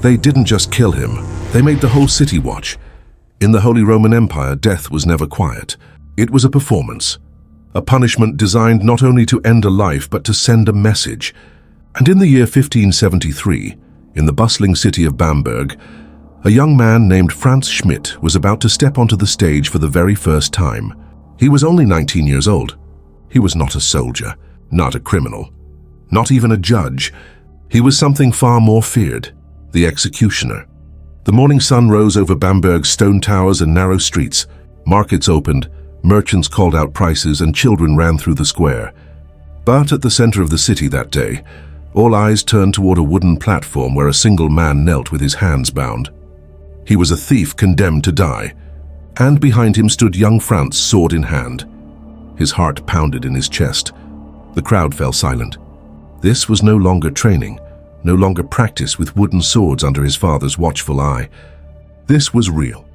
They didn't just kill him, they made the whole city watch. In the Holy Roman Empire, death was never quiet. It was a performance, a punishment designed not only to end a life but to send a message. And in the year 1573, in the bustling city of Bamberg, a young man named Frantz Schmidt was about to step onto the stage for the very first time. He was only 19 years old. He was not a soldier, not a criminal, not even a judge. He was something far more feared, the executioner. The morning sun rose over Bamberg's stone towers and narrow streets. Markets opened, merchants called out prices, and children ran through the square. But at the center of the city that day, all eyes turned toward a wooden platform where a single man knelt with his hands bound. He was a thief condemned to die, and behind him stood young Frantz, sword in hand. His heart pounded in his chest. The crowd fell silent. This was no longer training, no longer practice with wooden swords under his father's watchful eye. This was real.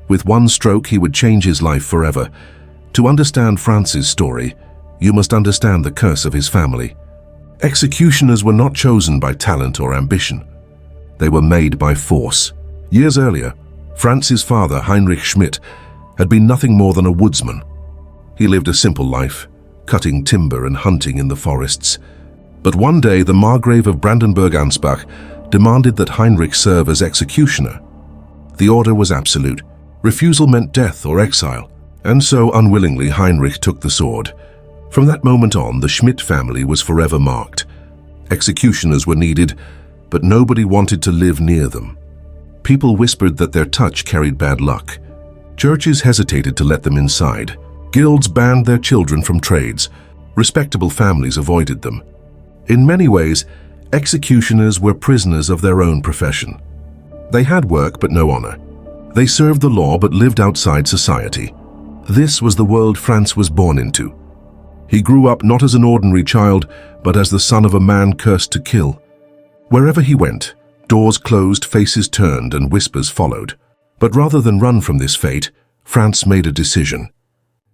With one stroke, he would change his life forever. To understand Frantz's story, you must understand the curse of his family. Executioners were not chosen by talent or ambition. They were made by force. Years earlier, Frantz's father, Heinrich Schmidt, had been nothing more than a woodsman. He lived a simple life, cutting timber and hunting in the forests. But one day, the Margrave of Brandenburg-Ansbach demanded that Heinrich serve as executioner. The order was absolute. Refusal meant death or exile, and so unwillingly Heinrich took the sword. From that moment on, the Schmidt family was forever marked. Executioners were needed, but nobody wanted to live near them. People whispered that their touch carried bad luck. Churches hesitated to let them inside. Guilds banned their children from trades. Respectable families avoided them. In many ways, executioners were prisoners of their own profession. They had work but no honor. They served the law but lived outside society. This was the world Frantz was born into. He grew up not as an ordinary child, but as the son of a man cursed to kill. Wherever he went, doors closed, faces turned, and whispers followed. But rather than run from this fate, Frantz made a decision.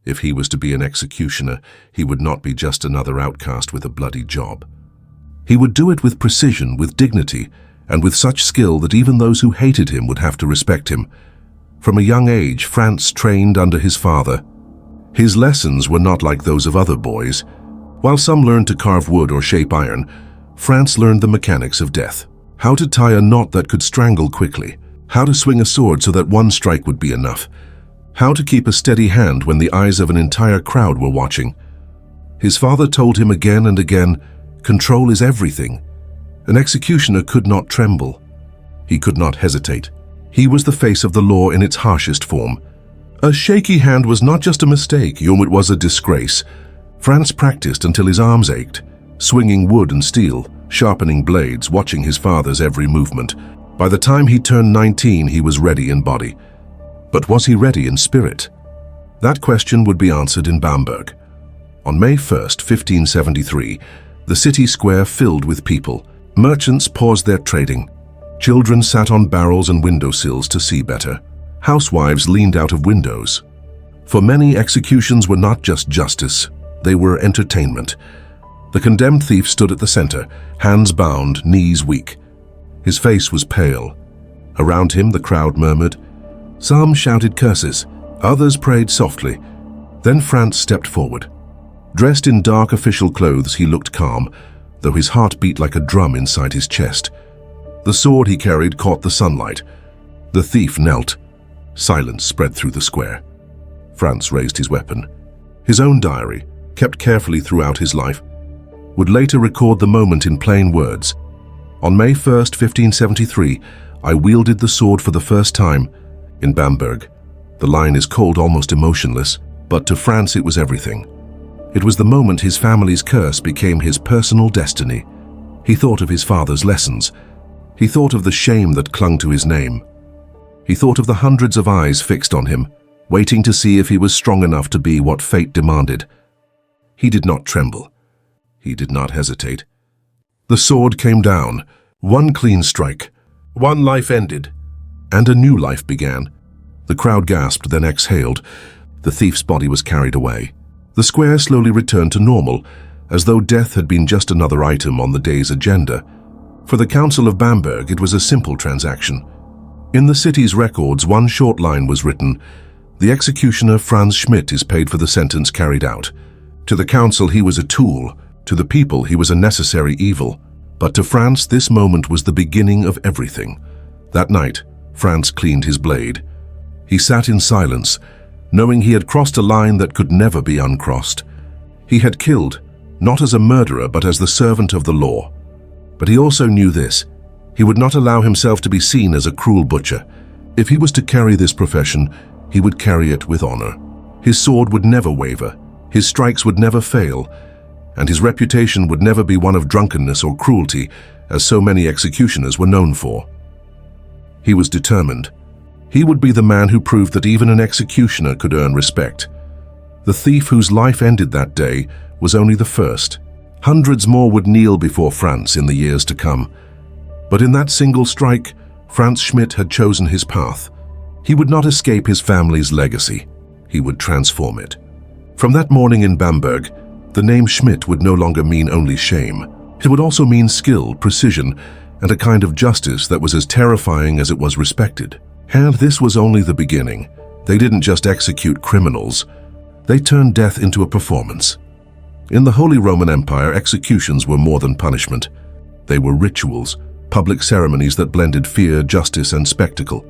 If he was to be an executioner, he would not be just another outcast with a bloody job. He would do it with precision, with dignity, and with such skill that even those who hated him would have to respect him. From a young age, Frantz trained under his father. His lessons were not like those of other boys. While some learned to carve wood or shape iron, Frantz learned the mechanics of death. How to tie a knot that could strangle quickly. How to swing a sword so that one strike would be enough. How to keep a steady hand when the eyes of an entire crowd were watching. His father told him again and again, "Control is everything." An executioner could not tremble. He could not hesitate. He was the face of the law in its harshest form. A shaky hand was not just a mistake, it was a disgrace. Frantz practiced until his arms ached, swinging wood and steel, sharpening blades, watching his father's every movement. By the time he turned 19, he was ready in body. But was he ready in spirit? That question would be answered in Bamberg. On May 1st, 1573, the city square filled with people. Merchants paused their trading. Children sat on barrels and windowsills to see better. Housewives leaned out of windows. For many, executions were not just justice, they were entertainment. The condemned thief stood at the center, hands bound, knees weak. His face was pale. Around him, the crowd murmured. Some shouted curses, others prayed softly. Then Frantz stepped forward. Dressed in dark official clothes, he looked calm, though his heart beat like a drum inside his chest. The sword he carried caught the sunlight. The thief knelt. Silence spread through the square. Frantz raised his weapon. His own diary, kept carefully throughout his life, would later record the moment in plain words. On May 1st, 1573, I wielded the sword for the first time in Bamberg. The line is cold, almost emotionless, but to Frantz it was everything. It was the moment his family's curse became his personal destiny. He thought of his father's lessons. He thought of the shame that clung to his name. He thought of the hundreds of eyes fixed on him, waiting to see if he was strong enough to be what fate demanded. He did not tremble. He did not hesitate. The sword came down, one clean strike. One life ended, and a new life began. The crowd gasped, then exhaled. The thief's body was carried away. The square slowly returned to normal, as though death had been just another item on the day's agenda. For the Council of Bamberg, it was a simple transaction. In the city's records, one short line was written: "The executioner Frantz Schmidt is paid for the sentence carried out." To the council, he was a tool. To the people, he was a necessary evil. But to Frantz, this moment was the beginning of everything. That night, Frantz cleaned his blade. He sat in silence, knowing he had crossed a line that could never be uncrossed. He had killed, not as a murderer, but as the servant of the law. But he also knew this: he would not allow himself to be seen as a cruel butcher. If he was to carry this profession, he would carry it with honor. His sword would never waver, his strikes would never fail, and his reputation would never be one of drunkenness or cruelty, as so many executioners were known for. He was determined. He would be the man who proved that even an executioner could earn respect. The thief whose life ended that day was only the first. Hundreds more would kneel before Frantz in the years to come. But in that single strike, Frantz Schmidt had chosen his path. He would not escape his family's legacy. He would transform it. From that morning in Bamberg, the name Schmidt would no longer mean only shame. It would also mean skill, precision, and a kind of justice that was as terrifying as it was respected. And this was only the beginning. They didn't just execute criminals. They turned death into a performance. In the Holy Roman Empire, executions were more than punishment. They were rituals, public ceremonies that blended fear, justice, and spectacle.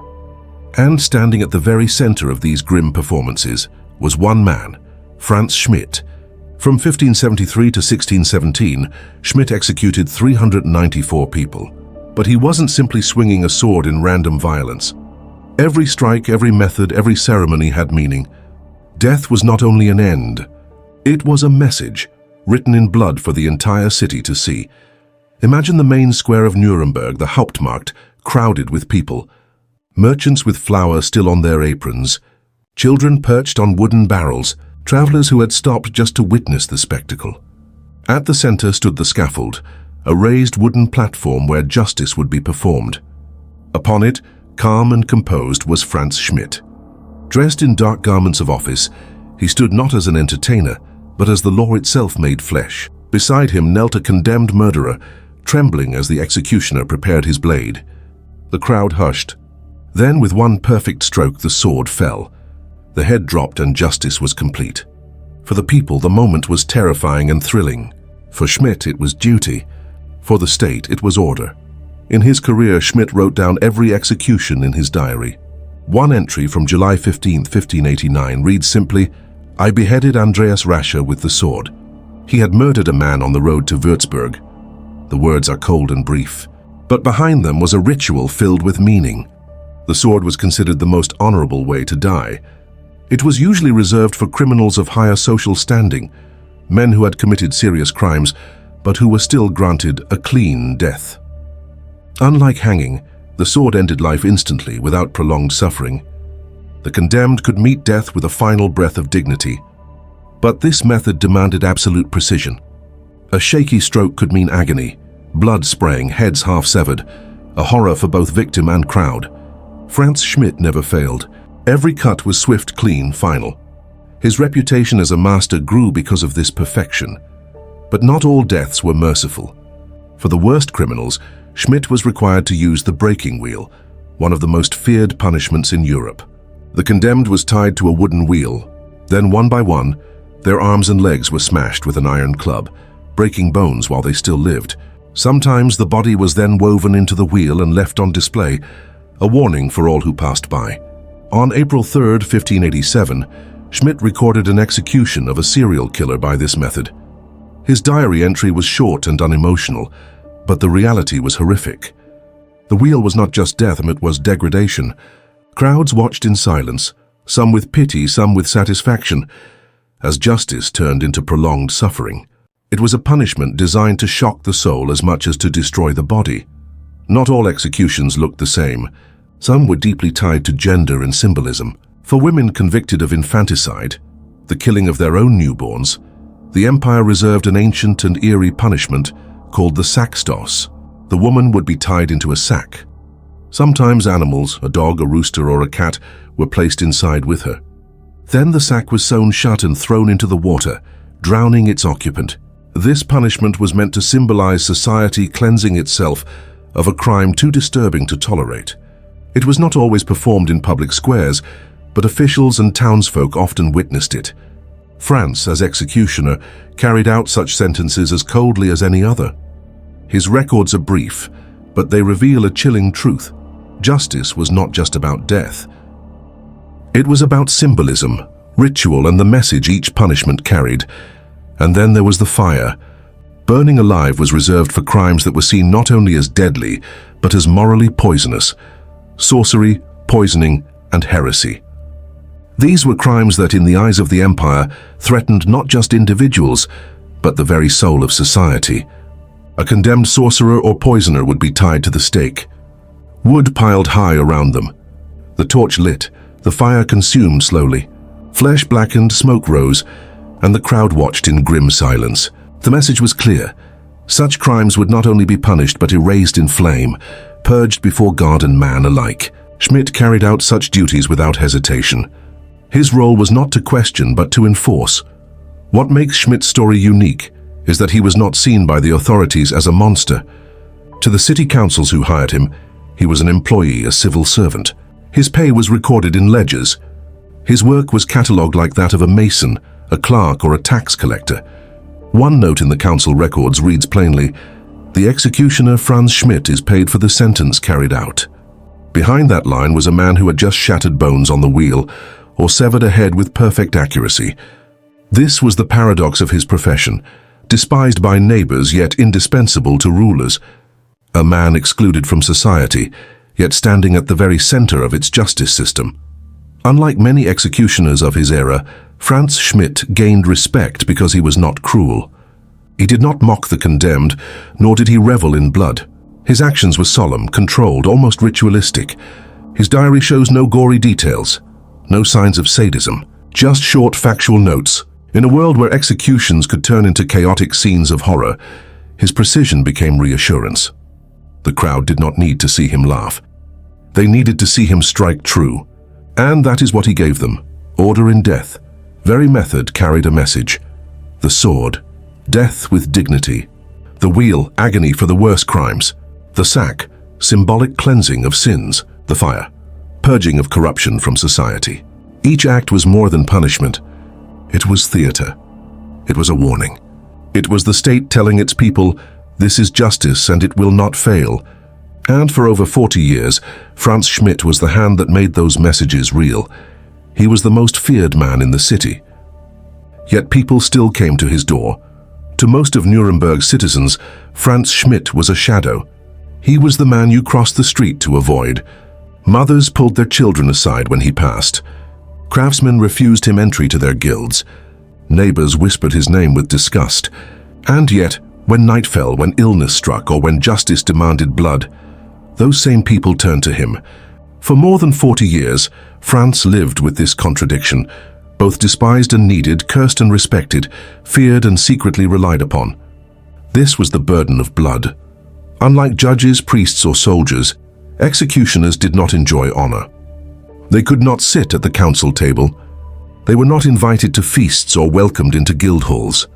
And standing at the very center of these grim performances was one man, Frantz Schmidt. From 1573 to 1617, Schmidt executed 394 people. But he wasn't simply swinging a sword in random violence. Every strike, every method, every ceremony had meaning. Death was not only an end, it was a message, written in blood for the entire city to see. Imagine the main square of Nuremberg, the Hauptmarkt, crowded with people. Merchants with flour still on their aprons, children perched on wooden barrels, travelers who had stopped just to witness the spectacle. At the center stood the scaffold, a raised wooden platform where justice would be performed. Upon it, calm and composed, was Frantz Schmidt. Dressed in dark garments of office, he stood not as an entertainer, but as the law itself made flesh. Beside him knelt a condemned murderer, trembling as the executioner prepared his blade. The crowd hushed. Then, with one perfect stroke, the sword fell. The head dropped and justice was complete. For the people, the moment was terrifying and thrilling. For Schmidt, it was duty. For the state, it was order. In his career, Schmidt wrote down every execution in his diary. One entry from July 15, 1589 reads simply, "I beheaded Andreas Rascher with the sword. He had murdered a man on the road to Würzburg." The words are cold and brief, but behind them was a ritual filled with meaning. The sword was considered the most honorable way to die. It was usually reserved for criminals of higher social standing, men who had committed serious crimes, but who were still granted a clean death. Unlike hanging, the sword ended life instantly without prolonged suffering. The condemned could meet death with a final breath of dignity. But this method demanded absolute precision. A shaky stroke could mean agony, blood spraying, heads half severed, a horror for both victim and crowd. Frantz Schmidt never failed. Every cut was swift, clean, final. His reputation as a master grew because of this perfection. But not all deaths were merciful. For the worst criminals, Schmidt was required to use the breaking wheel, one of the most feared punishments in Europe. The condemned was tied to a wooden wheel. Then, one by one, their arms and legs were smashed with an iron club, breaking bones while they still lived. Sometimes the body was then woven into the wheel and left on display, a warning for all who passed by. On April 3, 1587, Schmidt recorded an execution of a serial killer by this method. His diary entry was short and unemotional, but the reality was horrific. The wheel was not just death, it was degradation. Crowds watched in silence, some with pity, some with satisfaction, as justice turned into prolonged suffering. It was a punishment designed to shock the soul as much as to destroy the body. Not all executions looked the same. Some were deeply tied to gender and symbolism. For women convicted of infanticide, the killing of their own newborns, the empire reserved an ancient and eerie punishment called the sackstoss. The woman would be tied into a sack. Sometimes animals, a dog, a rooster, or a cat, were placed inside with her. Then the sack was sewn shut and thrown into the water, drowning its occupant. This punishment was meant to symbolize society cleansing itself of a crime too disturbing to tolerate. It was not always performed in public squares, but officials and townsfolk often witnessed it. Frantz, as executioner, carried out such sentences as coldly as any other. His records are brief, but they reveal a chilling truth. Justice was not just about death. It was about symbolism, ritual, and the message each punishment carried. And then there was the fire. Burning alive was reserved for crimes that were seen not only as deadly, but as morally poisonous: sorcery, poisoning, and heresy. These were crimes that, in the eyes of the empire, threatened not just individuals, but the very soul of society. A condemned sorcerer or poisoner would be tied to the stake. Wood piled high around them. The torch lit, the fire consumed slowly. Flesh blackened, smoke rose, and the crowd watched in grim silence. The message was clear. Such crimes would not only be punished but erased in flame, purged before God and man alike. Schmidt carried out such duties without hesitation. His role was not to question but to enforce. What makes Schmidt's story unique is that he was not seen by the authorities as a monster. To the city councils who hired him, he was an employee, a civil servant. His pay was recorded in ledgers. His work was catalogued like that of a mason, a clerk, or a tax collector. One note in the council records reads plainly, "The executioner Frantz Schmidt is paid for the sentence carried out." Behind that line was a man who had just shattered bones on the wheel or severed a head with perfect accuracy. This was the paradox of his profession, despised by neighbors yet indispensable to rulers. A man excluded from society, yet standing at the very center of its justice system. Unlike many executioners of his era, Frantz Schmidt gained respect because he was not cruel. He did not mock the condemned, nor did he revel in blood. His actions were solemn, controlled, almost ritualistic. His diary shows no gory details, no signs of sadism, just short factual notes. In a world where executions could turn into chaotic scenes of horror, his precision became reassurance. The crowd did not need to see him laugh. They needed to see him strike true. And that is what he gave them: order in death. Very method carried a message. The sword, death with dignity. The wheel, agony for the worst crimes. The sack, symbolic cleansing of sins. The fire, purging of corruption from society. Each act was more than punishment. It was theater. It was a warning. It was the state telling its people, this is justice and it will not fail. And for over 40 years, Frantz Schmidt was the hand that made those messages real. He was the most feared man in the city. Yet people still came to his door. To most of Nuremberg's citizens, Frantz Schmidt was a shadow. He was the man you crossed the street to avoid. Mothers pulled their children aside when he passed. Craftsmen refused him entry to their guilds. Neighbors whispered his name with disgust. And yet, when night fell, when illness struck, or when justice demanded blood, those same people turned to him. For more than 40 years, Frantz lived with this contradiction, both despised and needed, cursed and respected, feared and secretly relied upon. This was the burden of blood. Unlike judges, priests, or soldiers, executioners did not enjoy honor. They could not sit at the council table. They were not invited to feasts or welcomed into guild halls.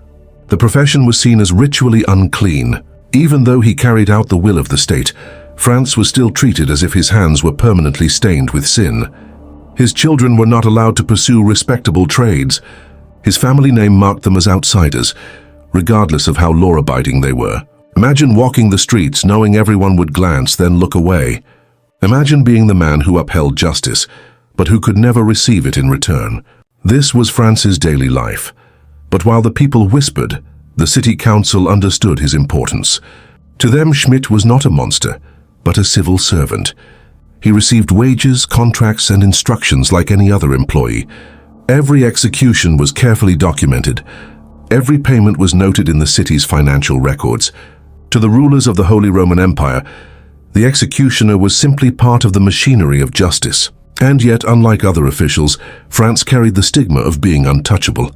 The profession was seen as ritually unclean. Even though he carried out the will of the state, Frantz was still treated as if his hands were permanently stained with sin. His children were not allowed to pursue respectable trades. His family name marked them as outsiders, regardless of how law-abiding they were. Imagine walking the streets knowing everyone would glance, then look away. Imagine being the man who upheld justice, but who could never receive it in return. This was Frantz's daily life. But while the people whispered, the city council understood his importance. To them, Schmidt was not a monster, but a civil servant. He received wages, contracts, and instructions like any other employee. Every execution was carefully documented. Every payment was noted in the city's financial records. To the rulers of the Holy Roman Empire, the executioner was simply part of the machinery of justice. And yet, unlike other officials, Frantz carried the stigma of being untouchable.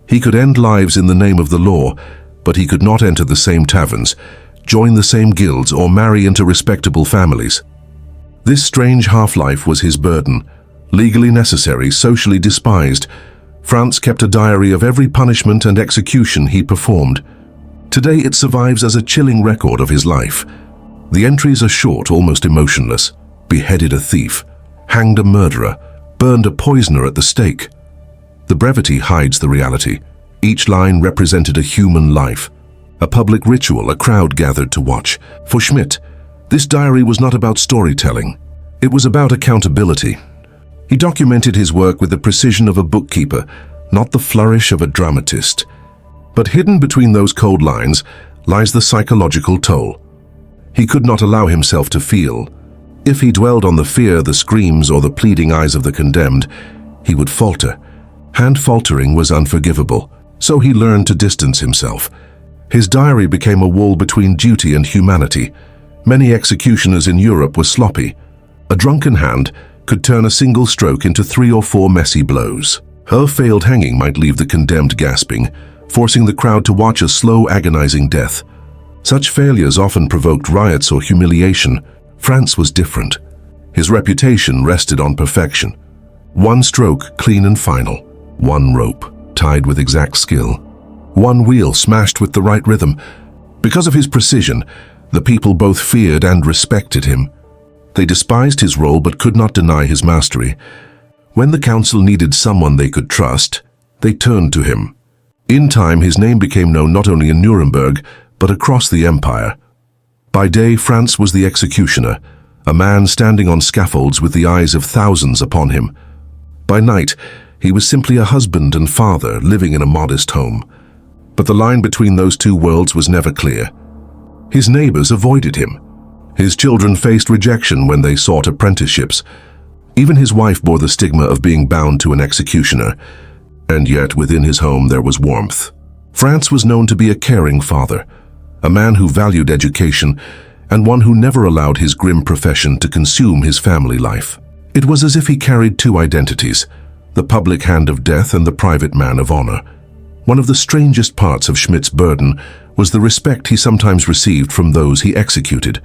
He could end lives in the name of the law, but he could not enter the same taverns, join the same guilds, or marry into respectable families. This strange half-life was his burden. Legally necessary, socially despised, Frantz kept a diary of every punishment and execution he performed. Today it survives as a chilling record of his life. The entries are short, almost emotionless. Beheaded a thief, hanged a murderer, burned a poisoner at the stake. The brevity hides the reality. Each line represented a human life, a public ritual a crowd gathered to watch. For Schmidt, this diary was not about storytelling. It was about accountability. He documented his work with the precision of a bookkeeper, not the flourish of a dramatist. But hidden between those cold lines lies the psychological toll. He could not allow himself to feel. If he dwelled on the fear, the screams, or the pleading eyes of the condemned, he would falter. And faltering was unforgivable, so he learned to distance himself. His diary became a wall between duty and humanity. Many executioners in Europe were sloppy. A drunken hand could turn a single stroke into 3 or 4 messy blows. Her failed hanging might leave the condemned gasping, forcing the crowd to watch a slow, agonizing death. Such failures often provoked riots or humiliation. Frantz was different. His reputation rested on perfection. One stroke, clean and final. One rope, tied with exact skill. One wheel smashed with the right rhythm. Because of his precision, the people both feared and respected him. They despised his role but could not deny his mastery. When the council needed someone they could trust, they turned to him. In time, his name became known not only in Nuremberg, but across the empire. By day, Frantz was the executioner, a man standing on scaffolds with the eyes of thousands upon him. By night, he was simply a husband and father living in a modest home. But the line between those two worlds was never clear. His neighbors avoided him. His children faced rejection when they sought apprenticeships. Even his wife bore the stigma of being bound to an executioner. And yet, within his home there was warmth. Frantz was known to be a caring father, a man who valued education, and one who never allowed his grim profession to consume his family life. It was as if he carried two identities, the public hand of death and the private man of honor. One of the strangest parts of Schmidt's burden was the respect he sometimes received from those he executed.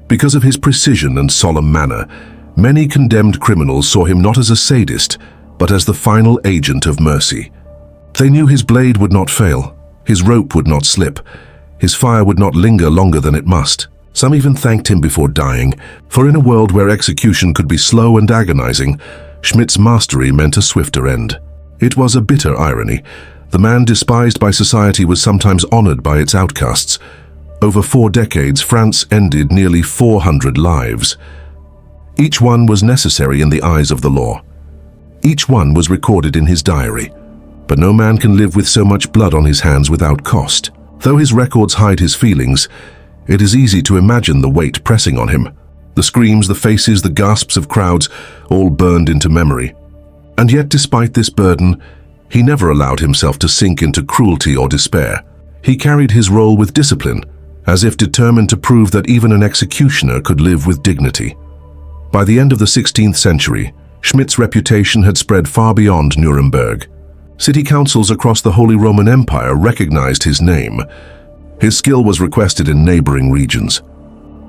Because of his precision and solemn manner, many condemned criminals saw him not as a sadist, but as the final agent of mercy. They knew his blade would not fail, his rope would not slip, his fire would not linger longer than it must. Some even thanked him before dying, for in a world where execution could be slow and agonizing, Schmidt's mastery meant a swifter end. It was a bitter irony. The man despised by society was sometimes honored by its outcasts. Over 4 decades, France ended nearly 400 lives. Each one was necessary in the eyes of the law. Each one was recorded in his diary. But no man can live with so much blood on his hands without cost. Though his records hide his feelings, it is easy to imagine the weight pressing on him. The screams, the faces, the gasps of crowds, all burned into memory. And yet, despite this burden, he never allowed himself to sink into cruelty or despair. He carried his role with discipline, as if determined to prove that even an executioner could live with dignity. By the end of the 16th century, Schmidt's reputation had spread far beyond Nuremberg. City councils across the Holy Roman Empire recognized his name. His skill was requested in neighboring regions.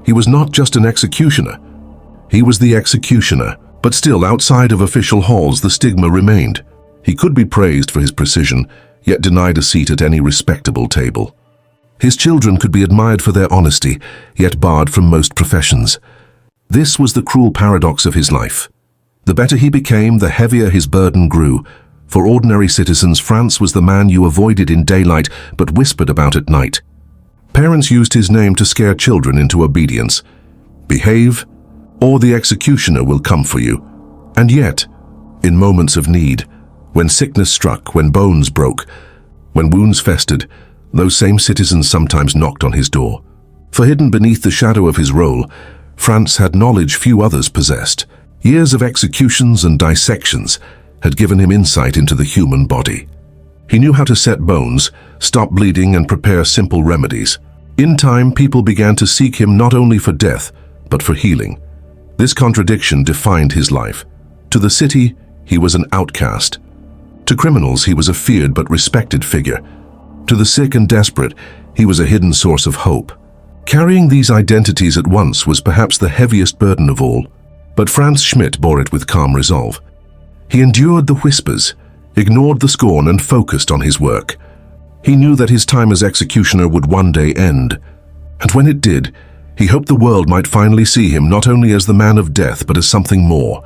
He was not just an executioner. He was the executioner, but still outside of official halls the stigma remained. He could be praised for his precision, yet denied a seat at any respectable table. His children could be admired for their honesty, yet barred from most professions. This was the cruel paradox of his life. The better he became, the heavier his burden grew. For ordinary citizens, Frantz was the man you avoided in daylight but whispered about at night. Parents used his name to scare children into obedience. Behave, or the executioner will come for you. And yet, in moments of need, when sickness struck, when bones broke, when wounds festered, those same citizens sometimes knocked on his door. For hidden beneath the shadow of his role, Frantz had knowledge few others possessed. Years of executions and dissections had given him insight into the human body. He knew how to set bones, stop bleeding, and prepare simple remedies. In time, people began to seek him not only for death, but for healing. This contradiction defined his life. To the city, he was an outcast. To criminals, he was a feared but respected figure. To the sick and desperate, he was a hidden source of hope. Carrying these identities at once was perhaps the heaviest burden of all, but Frantz Schmidt bore it with calm resolve. He endured the whispers, ignored the scorn, and focused on his work. He knew that his time as executioner would one day end. And when it did, he hoped the world might finally see him not only as the man of death, but as something more.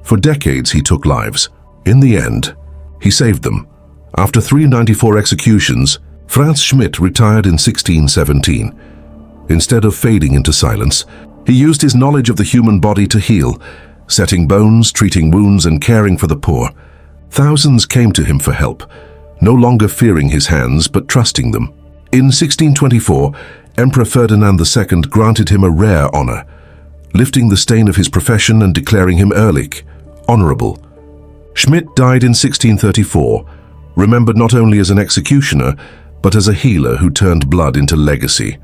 For decades he took lives. In the end, he saved them. After 394 executions, Frantz Schmidt retired in 1617. Instead of fading into silence, he used his knowledge of the human body to heal, setting bones, treating wounds, and caring for the poor. Thousands came to him for help, no longer fearing his hands but trusting them. In 1624, Emperor Ferdinand II granted him a rare honor, lifting the stain of his profession and declaring him Ehrlich, honorable. Schmidt died in 1634, remembered not only as an executioner, but as a healer who turned blood into legacy.